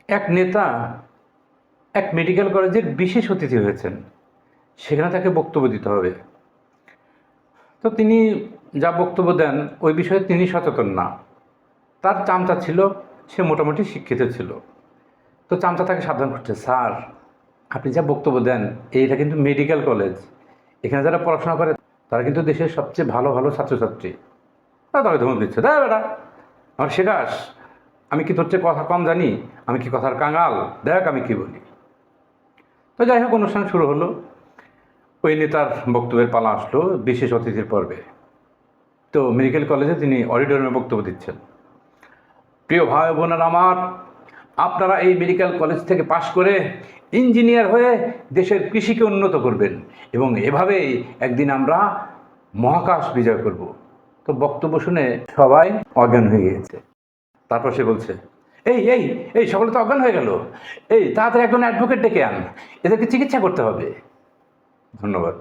এক নেতা এক মেডিকেল কলেজের বিশেষ অতিথি হয়েছেন, সেখানে তাকে বক্তব্য দিতে হবে। তো তিনি যা বক্তব্য দেন ওই বিষয়ে তিনি সচেতন না। তার চামচা ছিল, সে মোটামুটি শিক্ষিত ছিল। তো চামচা তাকে সাবধান করছে, স্যার আপনি যা বক্তব্য দেন এইটা কিন্তু মেডিকেল কলেজ, এখানে যারা পড়াশোনা করে তারা কিন্তু দেশের সবচেয়ে ভালো ভালো ছাত্রছাত্রী। তাকে ধমক দিচ্ছে, দেখ বেটা আমার শেখাস, আমি কি তোর চেয়ে কথা কম জানি? আমি কি কথার কাঙাল? দেখ আমি কি বলি। তো যাই হোক, অনুষ্ঠান শুরু হলো। ওই নেতার বক্তব্যের পালা আসলো বিশেষ অতিথির পর্বে। তো মেডিকেল কলেজে তিনি অডিটোরিয়ামে বক্তব্য দিচ্ছেন। প্রিয় ভাই বোনেরা আমার, আপনারা এই মেডিকেল কলেজ থেকে পাশ করে ইঞ্জিনিয়ার হয়ে দেশের কৃষিকে উন্নত করবেন এবং এভাবেই একদিন আমরা মহাকাশ বিজয় করব। তো বক্তব্য শুনে সবাই অজ্ঞান হয়ে গিয়েছে। তারপর সে বলছে, এই এই এই সকলে তো অজ্ঞান হয়ে গেল, এই তাড়াতাড়ি একজন অ্যাডভোকেট ডেকে আন, এদেরকে চিকিৎসা করতে হবে। ধন্যবাদ।